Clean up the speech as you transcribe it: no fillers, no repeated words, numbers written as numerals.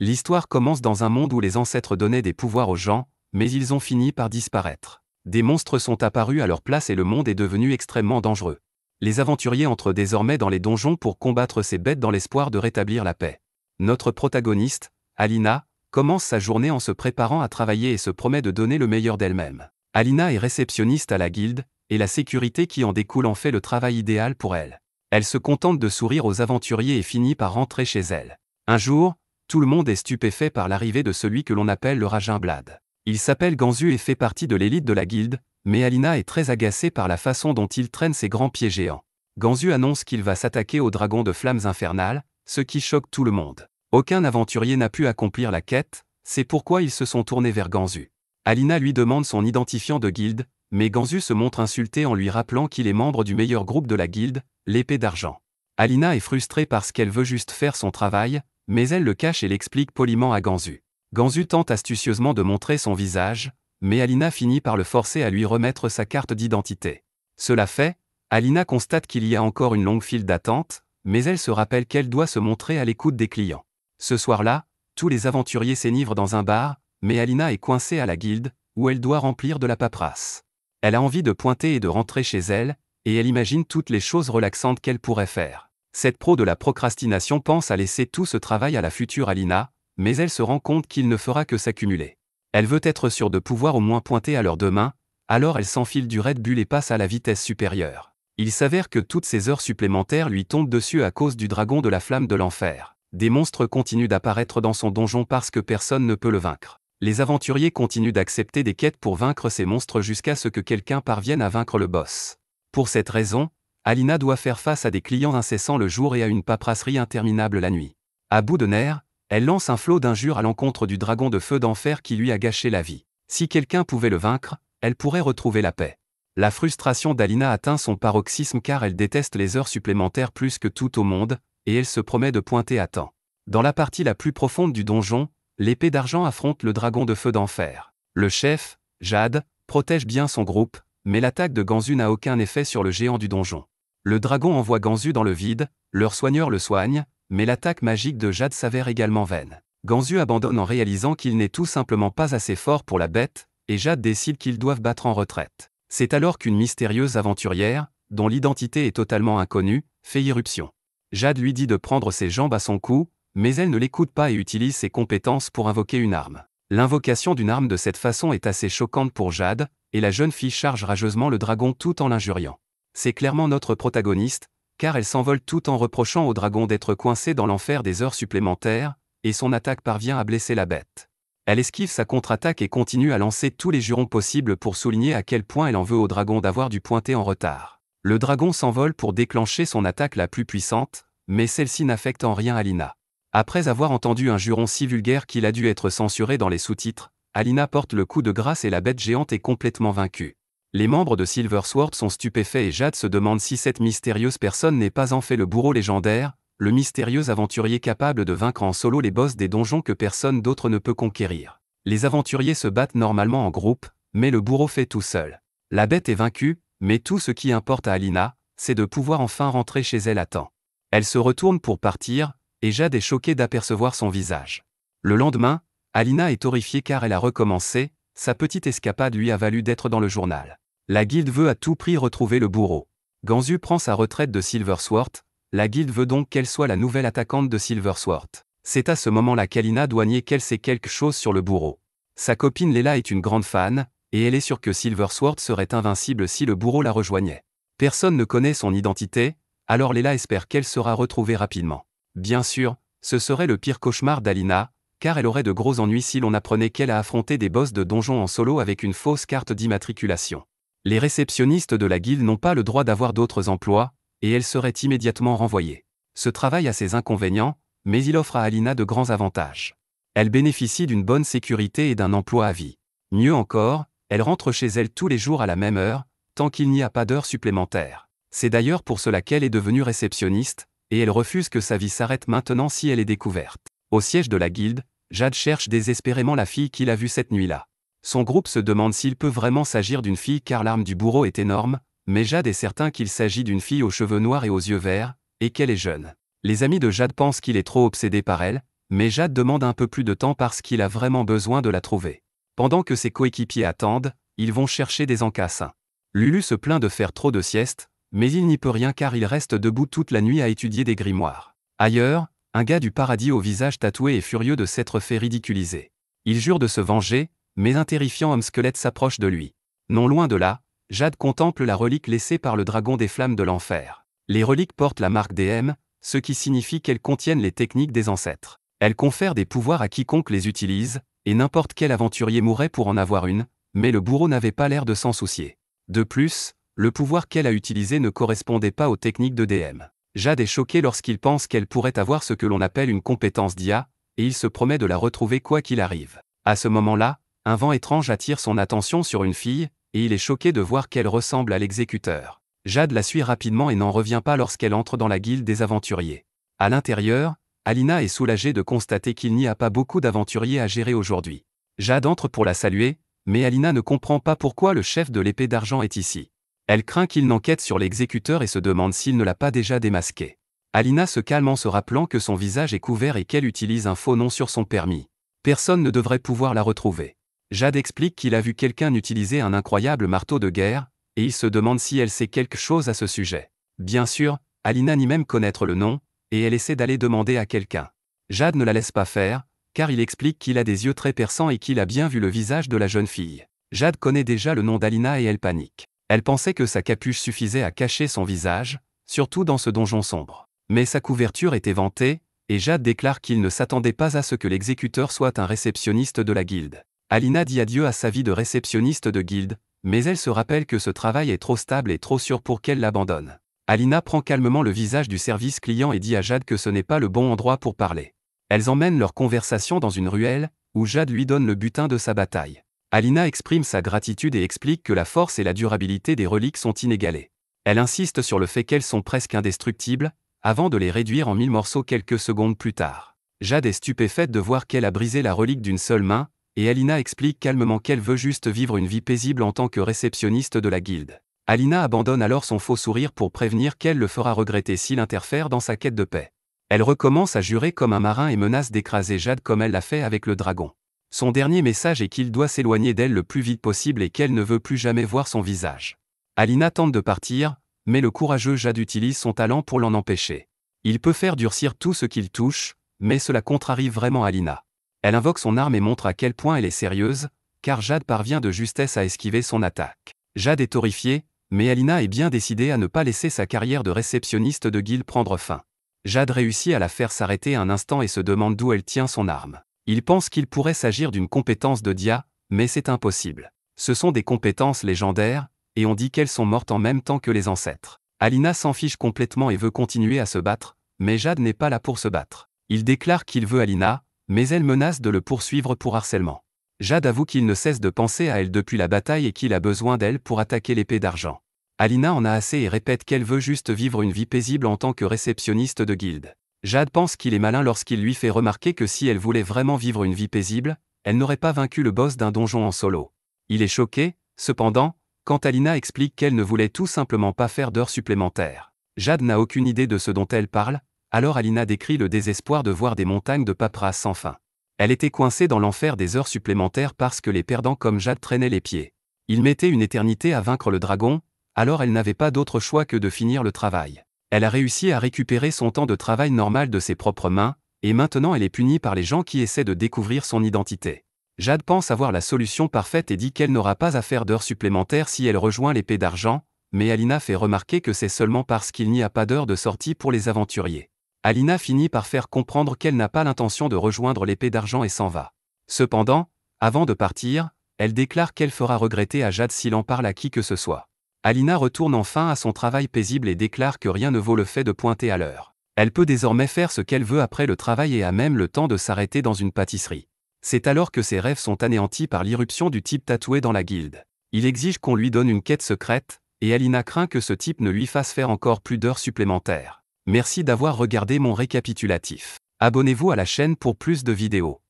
L'histoire commence dans un monde où les ancêtres donnaient des pouvoirs aux gens, mais ils ont fini par disparaître. Des monstres sont apparus à leur place et le monde est devenu extrêmement dangereux. Les aventuriers entrent désormais dans les donjons pour combattre ces bêtes dans l'espoir de rétablir la paix. Notre protagoniste, Alina, commence sa journée en se préparant à travailler et se promet de donner le meilleur d'elle-même. Alina est réceptionniste à la guilde, et la sécurité qui en découle en fait le travail idéal pour elle. Elle se contente de sourire aux aventuriers et finit par rentrer chez elle. Un jour, tout le monde est stupéfait par l'arrivée de celui que l'on appelle le Rajin Blad. Il s'appelle Ganzu et fait partie de l'élite de la guilde, mais Alina est très agacée par la façon dont il traîne ses grands pieds géants. Ganzu annonce qu'il va s'attaquer au dragon de flammes infernales, ce qui choque tout le monde. Aucun aventurier n'a pu accomplir la quête, c'est pourquoi ils se sont tournés vers Ganzu. Alina lui demande son identifiant de guilde, mais Ganzu se montre insulté en lui rappelant qu'il est membre du meilleur groupe de la guilde, l'épée d'argent. Alina est frustrée parce qu'elle veut juste faire son travail, mais elle le cache et l'explique poliment à Ganzu. Ganzu tente astucieusement de montrer son visage, mais Alina finit par le forcer à lui remettre sa carte d'identité. Cela fait, Alina constate qu'il y a encore une longue file d'attente, mais elle se rappelle qu'elle doit se montrer à l'écoute des clients. Ce soir-là, tous les aventuriers s'enivrent dans un bar, mais Alina est coincée à la guilde, où elle doit remplir de la paperasse. Elle a envie de pointer et de rentrer chez elle, et elle imagine toutes les choses relaxantes qu'elle pourrait faire. Cette pro de la procrastination pense à laisser tout ce travail à la future Alina, mais elle se rend compte qu'il ne fera que s'accumuler. Elle veut être sûre de pouvoir au moins pointer à l'heure de main, alors elle s'enfile du Red Bull et passe à la vitesse supérieure. Il s'avère que toutes ces heures supplémentaires lui tombent dessus à cause du dragon de la flamme de l'enfer. Des monstres continuent d'apparaître dans son donjon parce que personne ne peut le vaincre. Les aventuriers continuent d'accepter des quêtes pour vaincre ces monstres jusqu'à ce que quelqu'un parvienne à vaincre le boss. Pour cette raison, Alina doit faire face à des clients incessants le jour et à une paperasserie interminable la nuit. À bout de nerfs, elle lance un flot d'injures à l'encontre du dragon de feu d'enfer qui lui a gâché la vie. Si quelqu'un pouvait le vaincre, elle pourrait retrouver la paix. La frustration d'Alina atteint son paroxysme car elle déteste les heures supplémentaires plus que tout au monde, et elle se promet de pointer à temps. Dans la partie la plus profonde du donjon, l'épée d'argent affronte le dragon de feu d'enfer. Le chef, Jade, protège bien son groupe, mais l'attaque de Ganzu n'a aucun effet sur le géant du donjon. Le dragon envoie Ganzu dans le vide, leur soigneur le soigne, mais l'attaque magique de Jade s'avère également vaine. Ganzu abandonne en réalisant qu'il n'est tout simplement pas assez fort pour la bête, et Jade décide qu'ils doivent battre en retraite. C'est alors qu'une mystérieuse aventurière, dont l'identité est totalement inconnue, fait irruption. Jade lui dit de prendre ses jambes à son cou, mais elle ne l'écoute pas et utilise ses compétences pour invoquer une arme. L'invocation d'une arme de cette façon est assez choquante pour Jade, et la jeune fille charge rageusement le dragon tout en l'injuriant. C'est clairement notre protagoniste, car elle s'envole tout en reprochant au dragon d'être coincé dans l'enfer des heures supplémentaires, et son attaque parvient à blesser la bête. Elle esquive sa contre-attaque et continue à lancer tous les jurons possibles pour souligner à quel point elle en veut au dragon d'avoir dû pointer en retard. Le dragon s'envole pour déclencher son attaque la plus puissante, mais celle-ci n'affecte en rien Alina. Après avoir entendu un juron si vulgaire qu'il a dû être censuré dans les sous-titres, Alina porte le coup de grâce et la bête géante est complètement vaincue. Les membres de Silver Sword sont stupéfaits et Jade se demande si cette mystérieuse personne n'est pas en fait le bourreau légendaire, le mystérieux aventurier capable de vaincre en solo les boss des donjons que personne d'autre ne peut conquérir. Les aventuriers se battent normalement en groupe, mais le bourreau fait tout seul. La bête est vaincue, mais tout ce qui importe à Alina, c'est de pouvoir enfin rentrer chez elle à temps. Elle se retourne pour partir, et Jade est choquée d'apercevoir son visage. Le lendemain, Alina est horrifiée car elle a recommencé, sa petite escapade lui a valu d'être dans le journal. La guilde veut à tout prix retrouver le bourreau. Ganzu prend sa retraite de Silver Sword, la guilde veut donc qu'elle soit la nouvelle attaquante de Silver Sword. C'est à ce moment-là qu'Alina doit nier qu'elle sait quelque chose sur le bourreau. Sa copine Lela est une grande fan, et elle est sûre que Silver Sword serait invincible si le bourreau la rejoignait. Personne ne connaît son identité, alors Lela espère qu'elle sera retrouvée rapidement. Bien sûr, ce serait le pire cauchemar d'Alina, car elle aurait de gros ennuis si l'on apprenait qu'elle a affronté des boss de donjon en solo avec une fausse carte d'immatriculation. Les réceptionnistes de la guilde n'ont pas le droit d'avoir d'autres emplois, et elle serait immédiatement renvoyée. Ce travail a ses inconvénients, mais il offre à Alina de grands avantages. Elle bénéficie d'une bonne sécurité et d'un emploi à vie. Mieux encore, elle rentre chez elle tous les jours à la même heure, tant qu'il n'y a pas d'heures supplémentaires. C'est d'ailleurs pour cela qu'elle est devenue réceptionniste, et elle refuse que sa vie s'arrête maintenant si elle est découverte. Au siège de la guilde, Jade cherche désespérément la fille qu'il a vue cette nuit-là. Son groupe se demande s'il peut vraiment s'agir d'une fille car l'arme du bourreau est énorme, mais Jade est certain qu'il s'agit d'une fille aux cheveux noirs et aux yeux verts, et qu'elle est jeune. Les amis de Jade pensent qu'il est trop obsédé par elle, mais Jade demande un peu plus de temps parce qu'il a vraiment besoin de la trouver. Pendant que ses coéquipiers attendent, ils vont chercher des encassins. Lulu se plaint de faire trop de siestes, mais il n'y peut rien car il reste debout toute la nuit à étudier des grimoires. Ailleurs, un gars du paradis au visage tatoué est furieux de s'être fait ridiculiser. Il jure de se venger, mais un terrifiant homme squelette s'approche de lui. Non loin de là, Jade contemple la relique laissée par le dragon des flammes de l'enfer. Les reliques portent la marque DM, ce qui signifie qu'elles contiennent les techniques des ancêtres. Elles confèrent des pouvoirs à quiconque les utilise, et n'importe quel aventurier mourrait pour en avoir une, mais le bourreau n'avait pas l'air de s'en soucier. De plus, le pouvoir qu'elle a utilisé ne correspondait pas aux techniques de DM. Jade est choqué lorsqu'il pense qu'elle pourrait avoir ce que l'on appelle une compétence d'IA, et il se promet de la retrouver quoi qu'il arrive. À ce moment-là, un vent étrange attire son attention sur une fille, et il est choqué de voir qu'elle ressemble à l'exécuteur. Jade la suit rapidement et n'en revient pas lorsqu'elle entre dans la guilde des aventuriers. À l'intérieur, Alina est soulagée de constater qu'il n'y a pas beaucoup d'aventuriers à gérer aujourd'hui. Jade entre pour la saluer, mais Alina ne comprend pas pourquoi le chef de l'épée d'argent est ici. Elle craint qu'il n'enquête sur l'exécuteur et se demande s'il ne l'a pas déjà démasqué. Alina se calme en se rappelant que son visage est couvert et qu'elle utilise un faux nom sur son permis. Personne ne devrait pouvoir la retrouver. Jade explique qu'il a vu quelqu'un utiliser un incroyable marteau de guerre, et il se demande si elle sait quelque chose à ce sujet. Bien sûr, Alina nie même connaître le nom, et elle essaie d'aller demander à quelqu'un. Jade ne la laisse pas faire, car il explique qu'il a des yeux très perçants et qu'il a bien vu le visage de la jeune fille. Jade connaît déjà le nom d'Alina et elle panique. Elle pensait que sa capuche suffisait à cacher son visage, surtout dans ce donjon sombre. Mais sa couverture est éventée, et Jade déclare qu'il ne s'attendait pas à ce que l'exécuteur soit un réceptionniste de la guilde. Alina dit adieu à sa vie de réceptionniste de guilde, mais elle se rappelle que ce travail est trop stable et trop sûr pour qu'elle l'abandonne. Alina prend calmement le visage du service client et dit à Jade que ce n'est pas le bon endroit pour parler. Elles emmènent leur conversation dans une ruelle, où Jade lui donne le butin de sa bataille. Alina exprime sa gratitude et explique que la force et la durabilité des reliques sont inégalées. Elle insiste sur le fait qu'elles sont presque indestructibles, avant de les réduire en 1000 morceaux quelques secondes plus tard. Jade est stupéfaite de voir qu'elle a brisé la relique d'une seule main, et Alina explique calmement qu'elle veut juste vivre une vie paisible en tant que réceptionniste de la guilde. Alina abandonne alors son faux sourire pour prévenir qu'elle le fera regretter s'il interfère dans sa quête de paix. Elle recommence à jurer comme un marin et menace d'écraser Jade comme elle l'a fait avec le dragon. Son dernier message est qu'il doit s'éloigner d'elle le plus vite possible et qu'elle ne veut plus jamais voir son visage. Alina tente de partir, mais le courageux Jade utilise son talent pour l'en empêcher. Il peut faire durcir tout ce qu'il touche, mais cela contrarie vraiment Alina. Elle invoque son arme et montre à quel point elle est sérieuse, car Jade parvient de justesse à esquiver son attaque. Jade est horrifiée, mais Alina est bien décidée à ne pas laisser sa carrière de réceptionniste de guilde prendre fin. Jade réussit à la faire s'arrêter un instant et se demande d'où elle tient son arme. Il pense qu'il pourrait s'agir d'une compétence de Dia, mais c'est impossible. Ce sont des compétences légendaires, et on dit qu'elles sont mortes en même temps que les ancêtres. Alina s'en fiche complètement et veut continuer à se battre, mais Jade n'est pas là pour se battre. Il déclare qu'il veut Alina, mais elle menace de le poursuivre pour harcèlement. Jade avoue qu'il ne cesse de penser à elle depuis la bataille et qu'il a besoin d'elle pour attaquer l'épée d'argent. Alina en a assez et répète qu'elle veut juste vivre une vie paisible en tant que réceptionniste de guilde. Jade pense qu'il est malin lorsqu'il lui fait remarquer que si elle voulait vraiment vivre une vie paisible, elle n'aurait pas vaincu le boss d'un donjon en solo. Il est choqué, cependant, quand Alina explique qu'elle ne voulait tout simplement pas faire d'heures supplémentaires. Jade n'a aucune idée de ce dont elle parle, alors Alina décrit le désespoir de voir des montagnes de paperasse sans fin. Elle était coincée dans l'enfer des heures supplémentaires parce que les perdants comme Jade traînaient les pieds. Ils mettaient une éternité à vaincre le dragon, alors elle n'avait pas d'autre choix que de finir le travail. Elle a réussi à récupérer son temps de travail normal de ses propres mains, et maintenant elle est punie par les gens qui essaient de découvrir son identité. Jade pense avoir la solution parfaite et dit qu'elle n'aura pas à faire d'heures supplémentaires si elle rejoint l'épée d'argent, mais Alina fait remarquer que c'est seulement parce qu'il n'y a pas d'heure de sortie pour les aventuriers. Alina finit par faire comprendre qu'elle n'a pas l'intention de rejoindre l'épée d'argent et s'en va. Cependant, avant de partir, elle déclare qu'elle fera regretter à Jade s'il en parle à qui que ce soit. Alina retourne enfin à son travail paisible et déclare que rien ne vaut le fait de pointer à l'heure. Elle peut désormais faire ce qu'elle veut après le travail et a même le temps de s'arrêter dans une pâtisserie. C'est alors que ses rêves sont anéantis par l'irruption du type tatoué dans la guilde. Il exige qu'on lui donne une quête secrète, et Alina craint que ce type ne lui fasse faire encore plus d'heures supplémentaires. Merci d'avoir regardé mon récapitulatif. Abonnez-vous à la chaîne pour plus de vidéos.